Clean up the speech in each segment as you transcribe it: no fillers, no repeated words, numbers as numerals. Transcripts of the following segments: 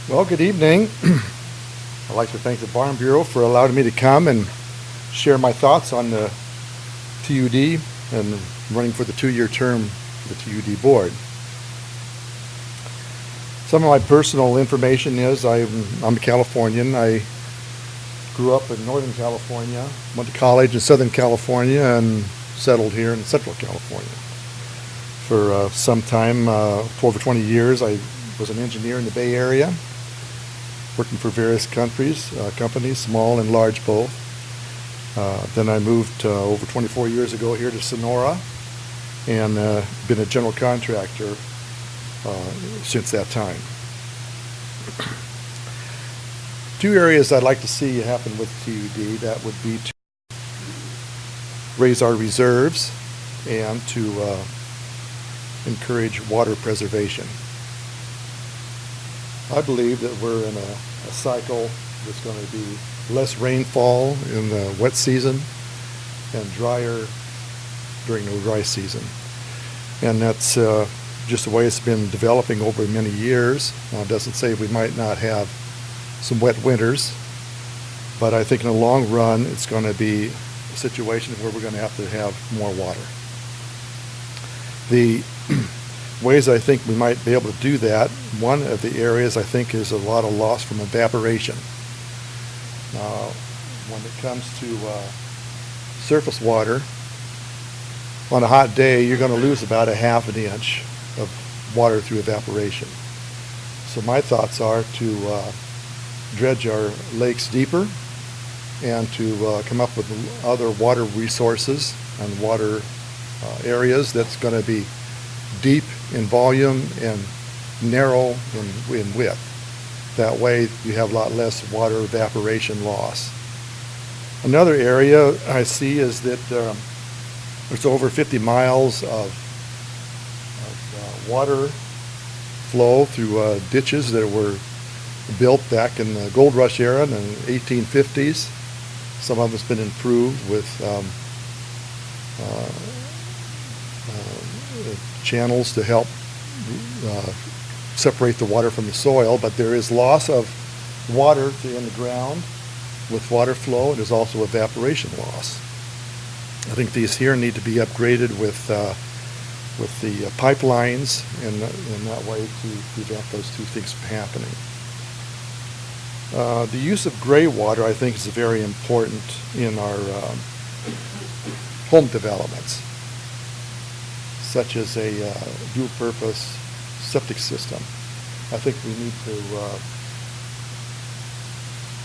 Well, good evening. I'd like to thank the Barn Bureau for allowing me to come and share my thoughts on the TUD and running for the 2-year term for the TUD board. Some of my personal information is I'm a Californian. I grew up in Northern California, went to college in Southern California, and settled here in Central California. For some time, for over 20 years, I was an engineer in the Bay Area, working for various companies, small and large both. Then I moved over 24 years ago here to Sonora and been a general contractor since that time. Two areas I'd like to see happen with TUD, that would be to raise our reserves and to encourage water preservation. I believe that we're in a cycle that's going to be less rainfall in the wet season and drier during the dry season. And that's just the way it's been developing over many years. Now, it doesn't say we might not have some wet winters, but I think in the long run it's going to be a situation where we're going to have more water. The ways I think we might be able to do that, one of the areas I think is a lot of loss from evaporation. When it comes to surface water, on a hot day you're going to lose about a half an inch of water through evaporation. So my thoughts are to dredge our lakes deeper and to come up with other water resources and water areas that's going to be deep in volume and narrow in width. That way you have a lot less water evaporation loss. Another area I see is that there's over 50 miles of water flow through ditches that were built back in the gold rush era in the 1850s. Some of it's been improved with channels to help separate the water from the soil, but there is loss of water in the ground with water flow, and there's also evaporation loss. I think these here need to be upgraded with the pipelines in that way to prevent those two things from happening. The use of gray water, I think, is very important in our home developments, such as a dual-purpose septic system. I think we need to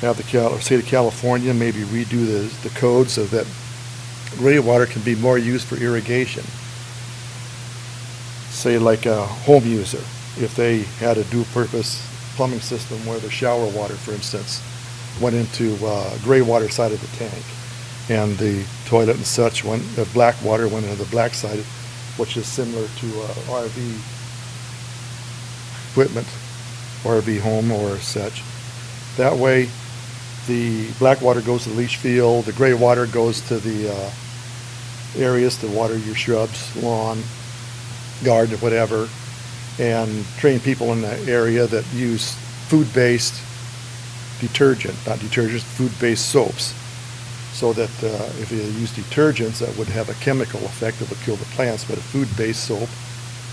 have the state of California maybe redo the code so that gray water can be more used for irrigation. Say like a home user, if they had a dual-purpose plumbing system where the shower water, for instance, went into gray water side of the tank, and the toilet and such the black water went into the black side, which is similar to RV equipment, RV home or such. That way, the black water goes to the leach field, the gray water goes to the areas to water your shrubs, lawn, garden, whatever, and train people in the area that use food-based food-based soaps, so that if you use detergents, that would have a chemical effect that would kill the plants, but a food-based soap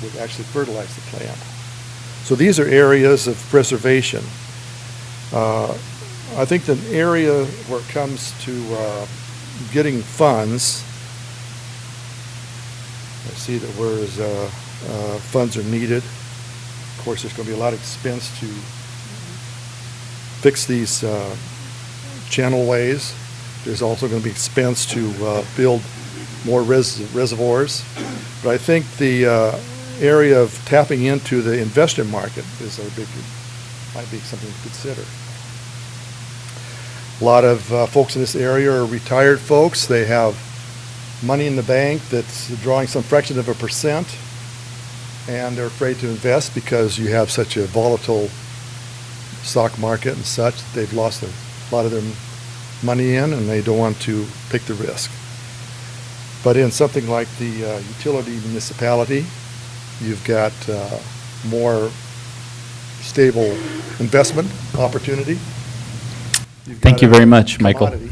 would actually fertilize the plant. So these are areas of preservation. I think the area where it comes to getting funds, I see that whereas funds are needed, of course there's going to be a lot of expense to fix these channelways. There's also going to be expense to build more reservoirs. But I think the area of tapping into the investor market might be something to consider. A lot of folks in this area are retired folks. They have money in the bank that's drawing some fraction of a percent, and they're afraid to invest because you have such a volatile stock market and such. They've lost a lot of their money in, and they don't want to take the risk. But in something like the utility municipality, you've got more stable investment opportunity. Thank you very much, Michael. Okay.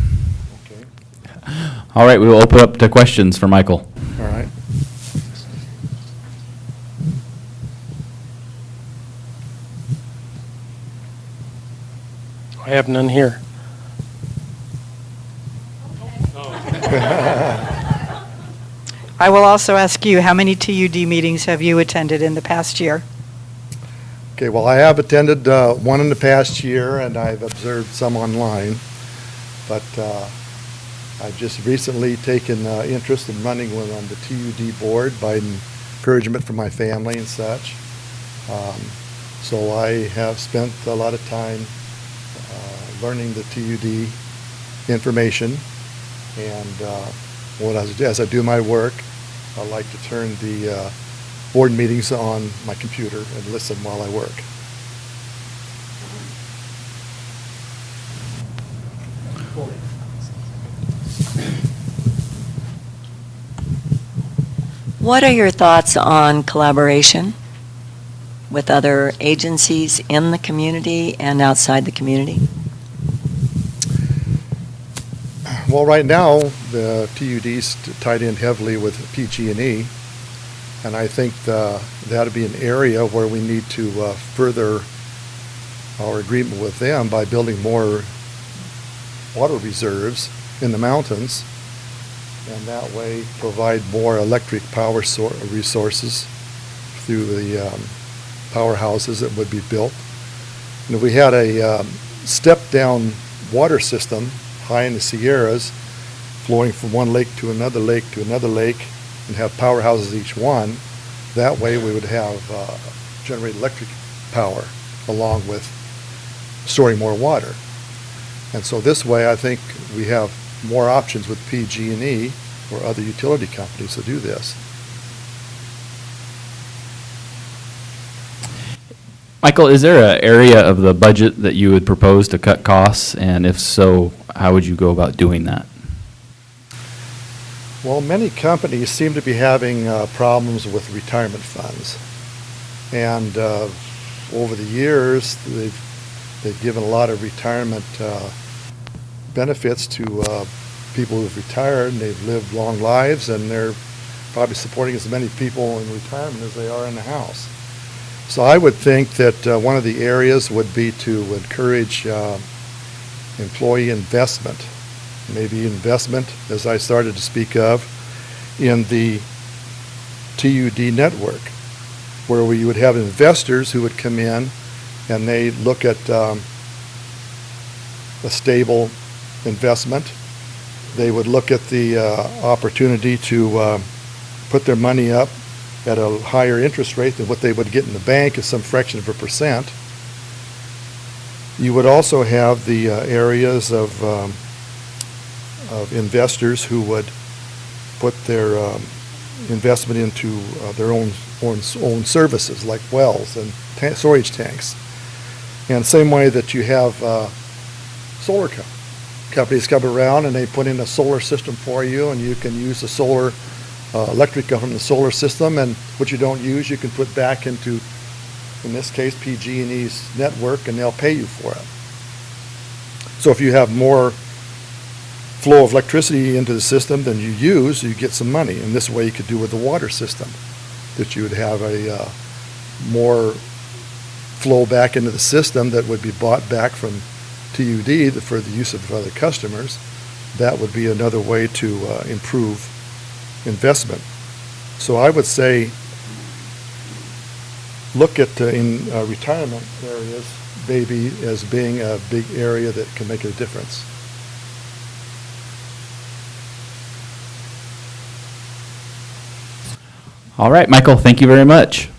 All right, we will open up to questions for Michael. All right. I have none here. I will also ask you, how many TUD meetings have you attended in the past year? Okay, well, I have attended one in the past year, and I've observed some online, but I've just recently taken interest in running one on the TUD board by encouragement from my family and such. So I have spent a lot of time learning the TUD information, and as I do my work, I like to turn the board meetings on my computer and listen while I work. What are your thoughts on collaboration with other agencies in the community and outside the community? Well, right now, the TUD's tied in heavily with PG&E, and I think that'll be an area where we need to further our agreement with them by building more water reserves in the mountains, and that way provide more electric power resources through the powerhouses that would be built. And if we had a step-down water system high in the Sierras, flowing from one lake to another lake to another lake, and have powerhouses each one, that way we would have generate electric power along with storing more water. And so this way I think we have more options with PG&E or other utility companies to do this. Michael, is there an area of the budget that you would propose to cut costs? And if so, how would you go about doing that? Well, many companies seem to be having problems with retirement funds. And over the years, they've given a lot of retirement benefits to people who've retired, and they've lived long lives, and they're probably supporting as many people in retirement as they are in the house. So I would think that one of the areas would be to encourage employee investment, maybe investment, as I started to speak of, in the TUD network, where we would have investors who would come in and they look at a stable investment. They would look at the opportunity to put their money up at a higher interest rate than what they would get in the bank as some fraction of a percent. You would also have the areas of investors who would put their investment into their own services, like wells and storage tanks. And same way that you have solar companies come around and they put in a solar system for you, and you can use the solar electric from the solar system, and what you don't use you can put back into, in this case, PG&E's network, and they'll pay you for it. So if you have more flow of electricity into the system than you use, you get some money. And this way you could do with the water system, that you would have a more flow back into the system that would be bought back from TUD for the use of other customers. That would be another way to improve investment. So I would say look at in retirement areas maybe as being a big area that can make a difference. All right, Michael, thank you very much.